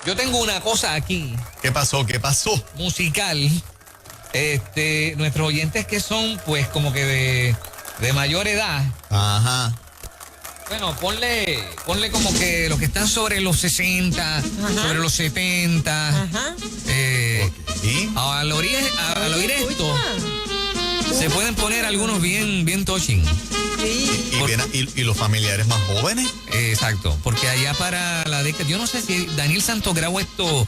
Yo tengo una cosa aquí. ¿Qué pasó? ¿Qué pasó? Musical. Nuestros oyentes que son, pues, como que de mayor edad. Ajá. Bueno, ponle como que los que están sobre los 60, ajá, sobre los 70. Ajá. Okay. Al oír esto, se pueden poner algunos bien touching. Sí. ¿Y los familiares más jóvenes? Exacto, porque allá para la década, yo no sé si Daniel Santos grabó esto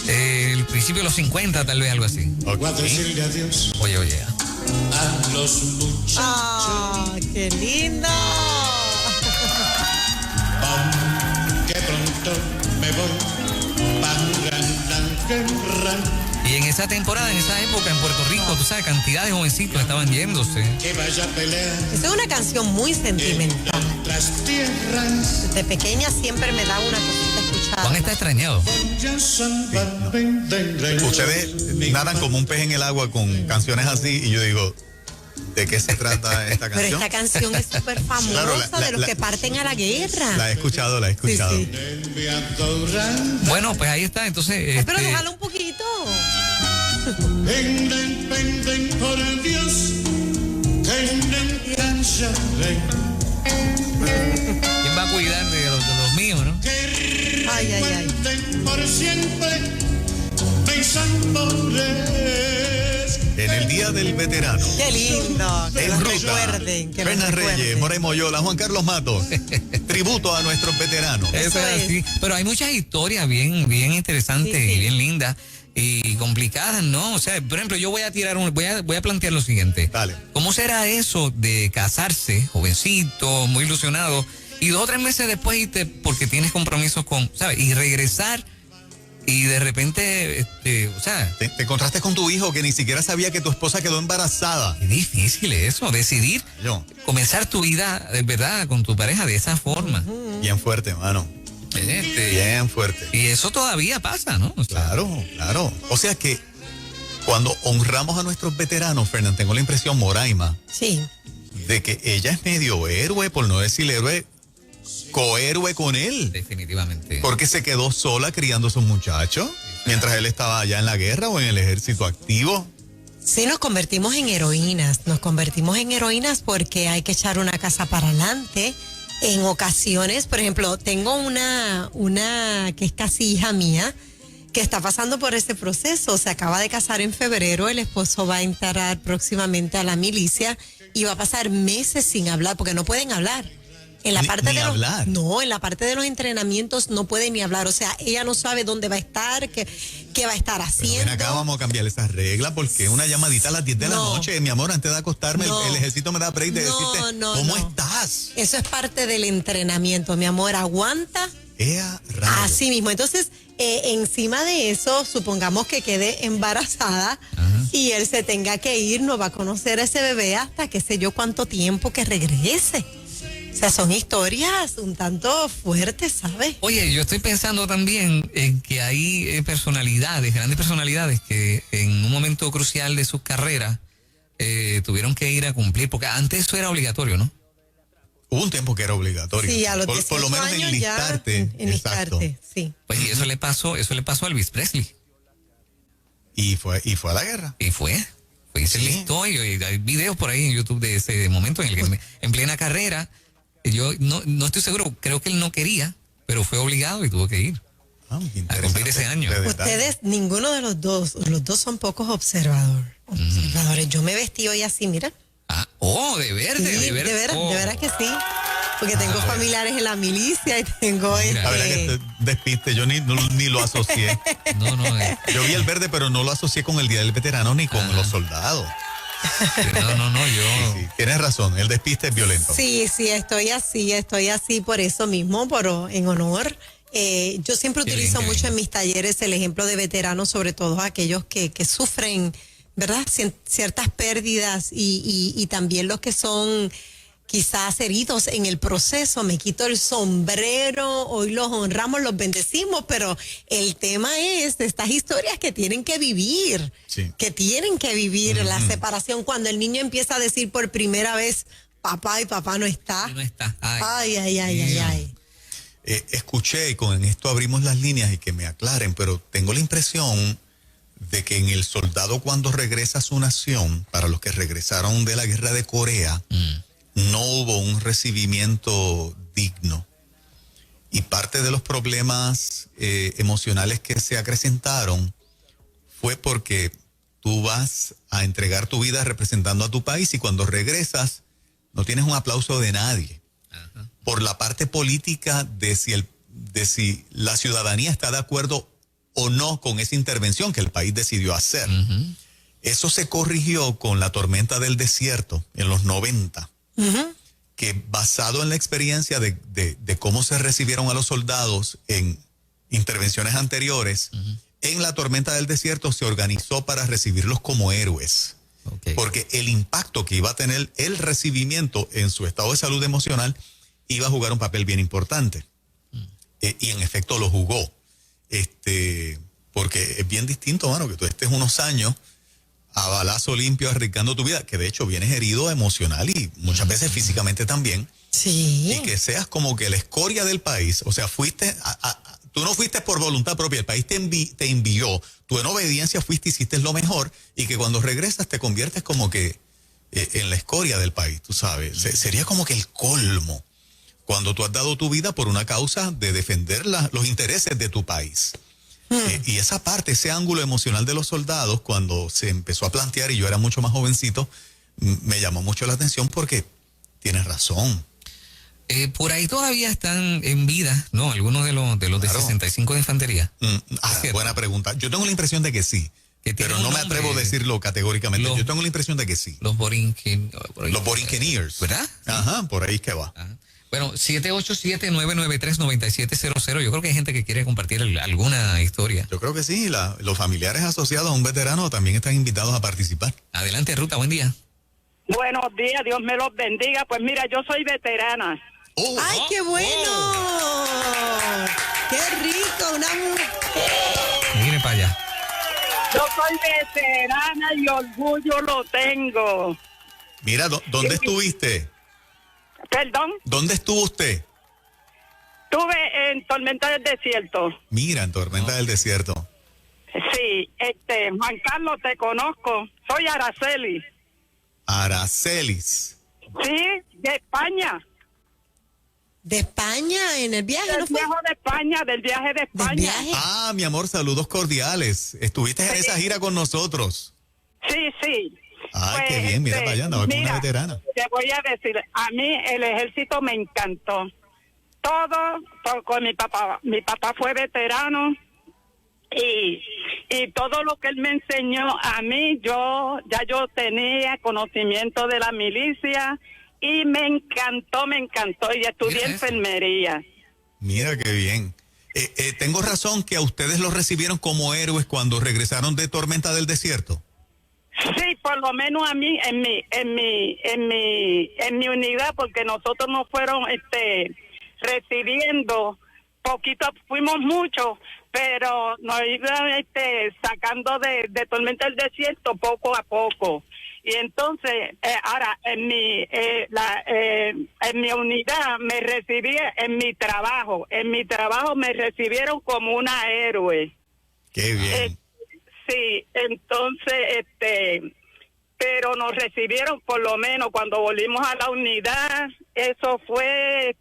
el principio de los 50, tal vez algo así. Okay. Oye. A los muchachos. ¡Ah, qué lindo! Que pronto me voy para Y en esa temporada, en esa época en Puerto Rico, tú sabes, cantidad de jovencitos estaban yéndose. que vaya a pelear. Esa es una canción muy sentimental. Las tierras. Desde pequeña siempre me da una cosita escuchada. Juan está extrañado. Ustedes nadan como un pez en el agua con canciones así y yo digo, ¿de qué se trata esta canción? Pero esta canción es súper famosa, Claro, de los que parten a la guerra. La he escuchado. Sí, sí. Bueno, pues ahí está, entonces... Ay, pero déjalo un poquito. Ven por Dios, que cansaré. ¿Quién va a cuidar de los míos, no? Ay. Por siempre, mis amores. En el Día del Veterano. Qué lindo. Que En nos ruta. recuerden. Que nos Fernan Reyes, recuerden. Morey Moyola, Juan Carlos Matos. Tributo a nuestros veteranos. Eso es es. así. Pero hay muchas historias bien interesantes Sí. y bien lindas y complicadas, ¿no? O sea, por ejemplo, yo voy a plantear lo siguiente. Dale. ¿Cómo será eso de casarse, jovencito, muy ilusionado, y 2 o 3 meses después irte porque tienes compromisos ¿sabes? Y regresar y de repente, o sea... Te encontraste con tu hijo que ni siquiera sabía que tu esposa quedó embarazada. Es difícil eso, decidir comenzar tu vida, de verdad, con tu pareja de esa forma. Bien fuerte, mano. Bien fuerte. Y eso todavía pasa, ¿no? O sea, Claro. O sea que cuando honramos a nuestros veteranos, Fernan, tengo la impresión, Moraima, Sí. de que ella es medio héroe, por no decir héroe, cohéroe con él. definitivamente. Porque se quedó sola criando a sus muchachos mientras él estaba allá en la guerra o en el ejército activo. Sí, nos convertimos en heroínas porque hay que echar una casa para adelante. En ocasiones, por ejemplo, tengo una que es casi hija mía, que está pasando por ese proceso. Se acaba de casar en febrero, el esposo va a entrar próximamente a la milicia y va a pasar meses sin hablar, porque no pueden hablar. En la parte ni de hablar. No, en la parte de los entrenamientos no puede ni hablar. O sea, ella no sabe dónde va a estar, qué va a estar Pero haciendo. ven acá, vamos a cambiar esas reglas porque una llamadita a las 10 de la noche, mi amor, antes de acostarme, el ejército me da break de decirte, ¿cómo estás? Eso es parte del entrenamiento, mi amor, aguanta. Así mismo. Entonces, encima de eso, supongamos que quede embarazada y él se tenga que ir, no va a conocer a ese bebé hasta qué sé yo cuánto tiempo que regrese. O sea, son historias un tanto fuertes, ¿sabes? Oye, yo estoy pensando también en que hay personalidades, grandes personalidades, que en un momento crucial de sus carreras tuvieron que ir a cumplir, porque antes eso era obligatorio, ¿no? Hubo un tiempo que era obligatorio. Sí, a los por lo 18 menos años enlistarte. ya, enlistarte, sí. Pues y eso le pasó a Elvis Presley. Y fue a la guerra. Y se enlistó y hay videos por ahí en YouTube de ese momento en el que en plena carrera, yo no estoy seguro, creo que él no quería, pero fue obligado y tuvo que ir a cumplir ese año. Ustedes, ninguno de los dos son pocos observadores. Yo me vestí hoy así, mira. De verde, Sí, de verde. de veras que sí. Porque tengo familiares en la milicia y tengo La verdad que te despiste, yo ni lo asocié. No. Yo vi el verde, pero no lo asocié con el Día del Veterano ni con los soldados. No, yo... Sí, tienes razón, el despiste es violento. Sí, estoy así por eso mismo, en honor. Yo siempre utilizo mucho en mis talleres el ejemplo de veteranos, sobre todo aquellos que sufren, ¿verdad? Ciertas pérdidas y también los que son quizás heridos en el proceso. Me quito el sombrero, hoy los honramos, los bendecimos, pero el tema es de estas historias que tienen que vivir, la separación, cuando el niño empieza a decir por primera vez papá y papá no está. No está. Ay. escuché, y con esto abrimos las líneas y que me aclaren, pero tengo la impresión de que en el soldado cuando regresa a su nación, para los que regresaron de la guerra de Corea, no hubo un recibimiento digno. Y parte de los problemas emocionales que se acrecentaron fue porque tú vas a entregar tu vida representando a tu país y cuando regresas no tienes un aplauso de nadie. Ajá. Por la parte política de si la ciudadanía está de acuerdo o no con esa intervención que el país decidió hacer. Uh-huh. Eso se corrigió con la tormenta del desierto en los 90, uh-huh. que basado en la experiencia de cómo se recibieron a los soldados en intervenciones anteriores, uh-huh. en la tormenta del desierto se organizó para recibirlos como héroes. Okay. Porque el impacto que iba a tener el recibimiento en su estado de salud emocional iba a jugar un papel bien importante. Y en efecto lo jugó. Porque es bien distinto, mano, que tú estés unos años a balazo limpio arriesgando tu vida, que de hecho vienes herido emocional y muchas veces físicamente también. Sí. Y que seas como que la escoria del país. O sea, tú no fuiste por voluntad propia, el país te envió. Tú en obediencia fuiste, hiciste lo mejor y que cuando regresas te conviertes como que en la escoria del país, tú sabes. Sería como que el colmo cuando tú has dado tu vida por una causa de defender los intereses de tu país. Y esa parte, ese ángulo emocional de los soldados, cuando se empezó a plantear y yo era mucho más jovencito, me llamó mucho la atención porque tienes razón. Por ahí todavía están en vida, ¿no? Algunos de los claro. de 65 de infantería. Buena pregunta. Yo tengo la impresión de que sí, pero no me atrevo a decirlo categóricamente. Yo tengo la impresión de que sí. Los Borinqueniers. ¿Verdad? Ajá, por ahí es que va. Ajá. Bueno, 787-993-9700. Yo creo que hay gente que quiere compartir alguna historia. Yo creo que sí. Los familiares asociados a un veterano también están invitados a participar. Adelante, Ruta, buen día. Buenos días, Dios me los bendiga. Pues mira, yo soy veterana. ¡Ay, qué bueno! ¡Qué rico! Una mujer. Mire para allá. Yo soy veterana y orgullo lo tengo. Mira, ¿dónde estuviste? ¿Perdón? ¿Dónde estuvo usted? Estuve en Tormenta del Desierto. Mira, en Tormenta del Desierto. Sí, Juan Carlos, te conozco. Soy Araceli. Aracelis. Sí, de España. ¿De España? ¿En el viaje? Del viaje de España, del viaje de España. ¿Viaje? Ah, mi amor, saludos cordiales. ¿Estuviste en esa gira con nosotros? Sí, sí. Ay, pues, qué bien, mira para allá, andaba con una veterana. Te voy a decir, a mí el ejército me encantó. Todo con mi papá. Mi papá fue veterano y todo lo que él me enseñó a mí, yo tenía conocimiento de la milicia y me encantó y estudié enfermería. Mira qué bien. ¿Tengo razón que a ustedes los recibieron como héroes cuando regresaron de Tormenta del Desierto? Sí, por lo menos a mí, en mi unidad, porque nosotros nos fueron recibiendo poquito, fuimos muchos, pero nos iban sacando de Tormenta del Desierto poco a poco. Y entonces, ahora, en mi unidad me recibí, en mi trabajo me recibieron como una héroe. Qué bien. Sí, entonces, pero nos recibieron por lo menos cuando volvimos a la unidad, eso fue,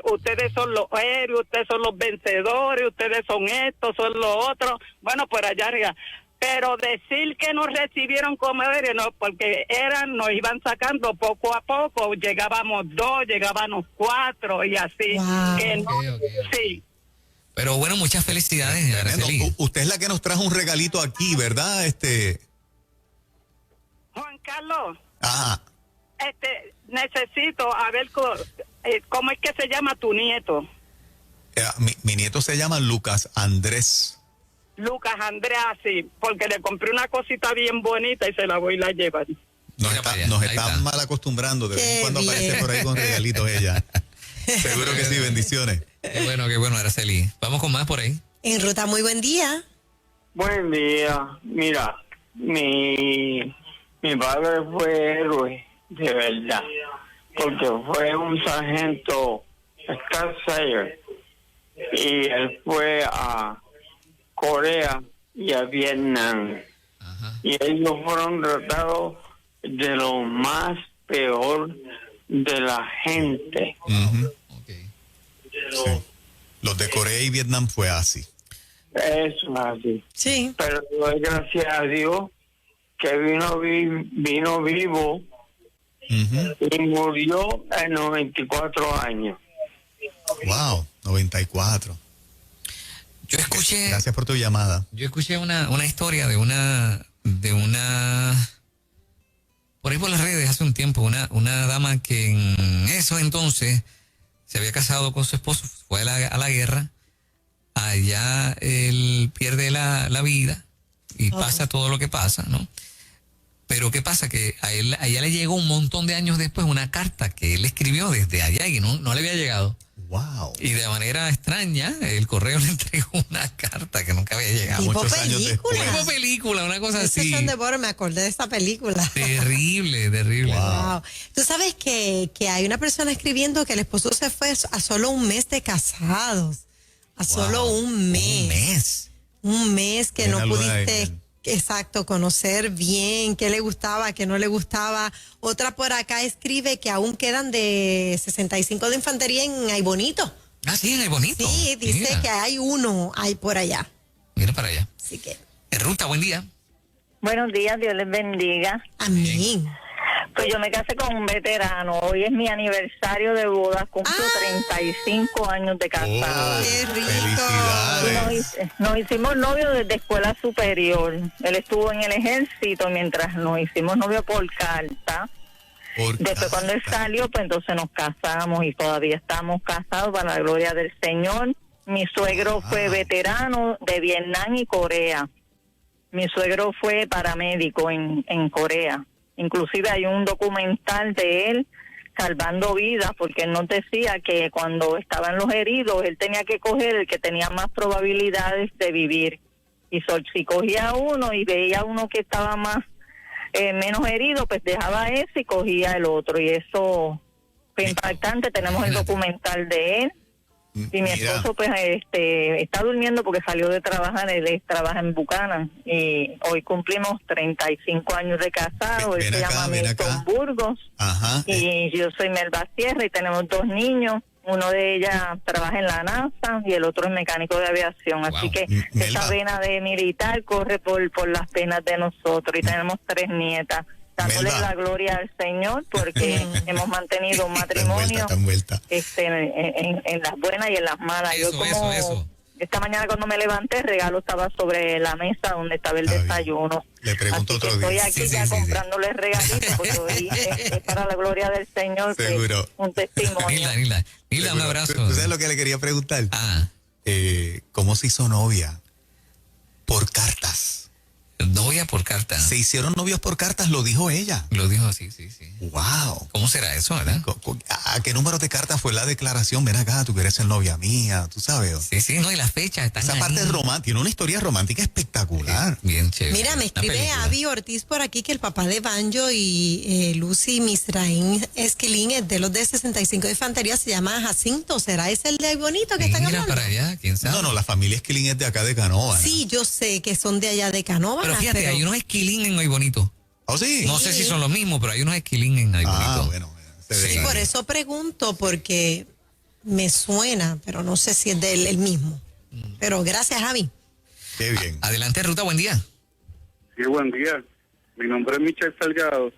ustedes son los héroes, ustedes son los vencedores, ustedes son estos, son los otros, bueno, por allá arriba. Pero decir que nos recibieron como héroes, no, porque nos iban sacando poco a poco, llegábamos 2, llegábamos 4 y así. Wow. Que no, okay. Sí. Pero bueno, muchas felicidades, Araceli. Usted es la que nos trajo un regalito aquí, ¿verdad? Juan Carlos. Ajá. Necesito a ver cómo es que se llama tu nieto. Mi nieto se llama Lucas Andrés. Lucas Andrés, sí, porque le compré una cosita bien bonita y se la voy a llevar. Nos está mal acostumbrando, de vez en cuando aparece por ahí con regalitos ella. Seguro que sí, bendiciones. Qué bueno, Araceli. Vamos con más por ahí. En Ruta, muy buen día. Buen día. Mira, mi padre fue héroe, de verdad, porque fue un sargento Star Sayer y él fue a Corea y a Vietnam. Y ellos fueron tratados de lo más peor de la gente. Okay. Sí. Los de Corea y Vietnam fue así. Eso es así. Sí. Pero doy gracias a Dios que vino vivo y murió a 94 años. Wow, 94. Yo escuché... Gracias por tu llamada. Yo escuché una historia de una por ahí por las redes hace un tiempo, una dama que en eso entonces se había casado con su esposo, fue a la guerra, allá él pierde la vida y pasa todo lo que pasa, ¿no? Pero ¿qué pasa? Que a ella le llegó un montón de años después una carta que él escribió desde allá y no le había llegado. Wow. Y de manera extraña, el correo le entregó una carta que nunca había llegado. Tipo muchos años película. después. Tipo película, una cosa así. Son de Boro, me acordé de esa película. Terrible, terrible. Wow. Tú sabes que hay una persona escribiendo que el esposo se fue a solo un mes de casados. A solo un mes. Un mes. Un mes que En no la luna de pudiste, miel. exacto, conocer bien qué le gustaba, qué no le gustaba. Otra por acá escribe que aún quedan de 65 de infantería en Ay Bonito. Ah, sí, es bonito. Sí, dice Mira. que hay uno ahí por allá. Mira para allá. Así que, Ruta, buen día. Buenos días, Dios les bendiga. amén. Pues yo me casé con un veterano. Hoy es mi aniversario de boda. Cumplo 35 años de casada. Qué rico. Felicidades. Nos hicimos novios desde escuela superior. Él estuvo en el ejército mientras nos hicimos novios por carta. Después cuando él salió, pues entonces nos casamos y todavía estamos casados para la gloria del Señor. Mi suegro fue veterano de Vietnam y Corea. Mi suegro fue paramédico en Corea. Inclusive hay un documental de él salvando vidas, porque él nos decía que cuando estaban los heridos, él tenía que coger el que tenía más probabilidades de vivir. Y si cogía uno y veía uno que estaba menos herido, pues dejaba ese y cogía el otro. Y eso fue impactante. Tenemos el documental de él. Y mi esposo pues está durmiendo porque salió de trabajar. Él trabaja en Buchanan y hoy cumplimos 35 años de casado. Él se llama Milton Burgos. Ajá. Y yo soy Melba Sierra y tenemos 2 niños. Uno de ellas trabaja en la NASA y el otro es mecánico de aviación. Wow. Así que Melba. esa vena de militar corre por las venas de nosotros. Y tenemos 3 nietas. Dándole Melba. la gloria al Señor porque hemos mantenido un matrimonio Está envuelta. en las buenas y en las malas. Eso. Esta mañana cuando me levanté, el regalo estaba sobre la mesa donde estaba el Está bien. desayuno. Le pregunto Así que otro estoy día. aquí Sí, ya sí, sí. comprándole regalitos porque hoy es para la gloria del Señor. que Seguro. un testimonio. Nilda, un abrazo. ¿Tú sabes lo que le quería preguntar? Ah, ¿Cómo se hizo novia? Por cartas. novia por carta. Se hicieron novios por cartas, lo dijo ella. Lo dijo así, sí. Wow. ¿Cómo será eso, verdad? ¿A qué número de cartas fue la declaración? Ven acá, tú quieres ser novia mía, tú sabes. Sí, no, y las fechas están Esa ahí. parte romántica, tiene una historia romántica espectacular. Bien chévere. Mira, me Una escribe película. Avi Ortiz por aquí que el papá de Banjo y Lucy Misraín Esquilín, es de los de 65 de infantería, se llama Jacinto. ¿Será ese el de Ay Bonito que están Mira hablando? para allá, quién sabe. No, la familia Esquilín es de acá de Canova. ¿no? Sí, yo sé que son de allá de Canova. Pero fíjate, hay unos esquilín en Hoy Bonito. ¿Oh, sí? No sé si son los mismos, pero hay unos esquilín en Hoy Bonito. Bueno. Sí, Por eso pregunto, porque me suena, pero no sé si es del mismo. Pero gracias, Javi. Qué bien. Adelante, Ruta, buen día. Sí, buen día. Mi nombre es Michel Salgado.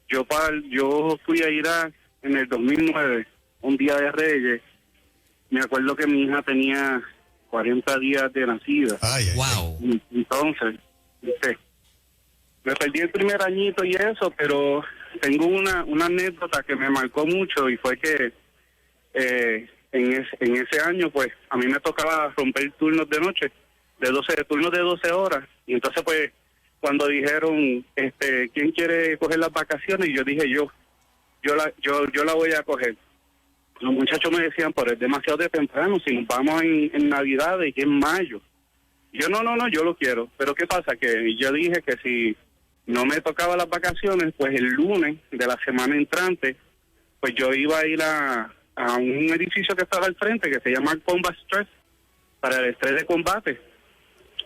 Yo fui a Irak en el 2009, un día de Reyes. Me acuerdo que mi hija tenía 40 días de nacida. Ay. Wow. Entonces, me perdí el primer añito y eso, pero tengo una anécdota que me marcó mucho y fue que en ese año, pues, a mí me tocaba romper turnos de noche, turnos de 12 horas. Y entonces, pues, cuando dijeron, ¿quién quiere coger las vacaciones? Y yo dije, yo la voy a coger. Los muchachos me decían, pero es demasiado de temprano, si nos vamos en Navidad y en mayo. Y yo, no, yo lo quiero. Pero ¿qué pasa? Que yo dije que si no me tocaba las vacaciones, pues el lunes de la semana entrante, pues yo iba a ir a a un edificio que estaba al frente que se llama Combat Stress, para el estrés de combate,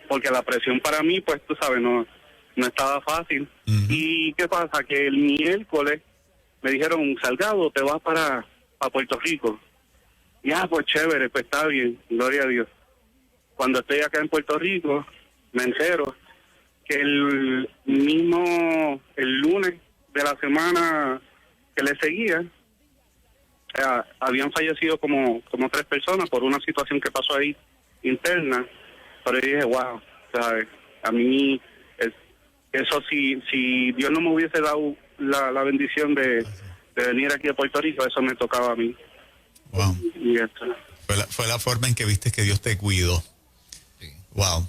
porque la presión para mí, pues tú sabes, no estaba fácil. ¿Y qué pasa? Que el miércoles me dijeron, Salgado, te vas para Puerto Rico. Ya, pues chévere, pues está bien, gloria a Dios. Cuando estoy acá en Puerto Rico, me entero que el lunes de la semana que le seguía, habían fallecido como 3 personas por una situación que pasó ahí interna. Pero yo dije, wow, ¿sabes? A mí, eso si Dios no me hubiese dado la bendición de venir aquí a Puerto Rico, eso me tocaba a mí. Wow. Y esto. Fue la forma en que viste que Dios te cuidó. Sí. Wow.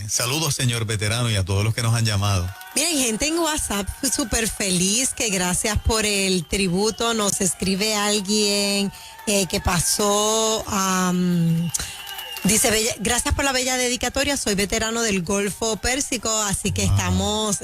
Saludos, señor veterano, y a todos los que nos han llamado. Miren, gente en WhatsApp súper feliz, que gracias por el tributo. Nos escribe alguien que pasó... dice, gracias por la bella dedicatoria, soy veterano del Golfo Pérsico, así que estamos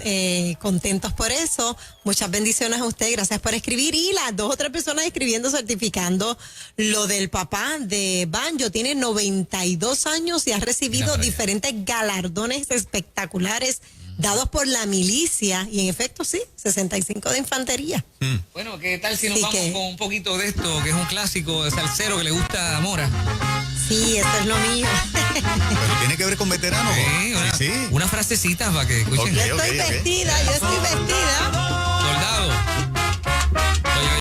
contentos por eso. Muchas bendiciones a usted, gracias por escribir. Y las 2 o 3 personas escribiendo, certificando lo del papá de Banjo. Tiene 92 años y ha recibido diferentes galardones espectaculares dados por la milicia, y en efecto sí, 65 de infantería. Bueno, ¿qué tal si nos vamos con un poquito de esto, que es un clásico de salsero que le gusta a Mora? Sí, eso es lo mío. Pero tiene que ver con veteranos. Sí, una frasecita para que escuchen. Yo estoy vestida. Soldado.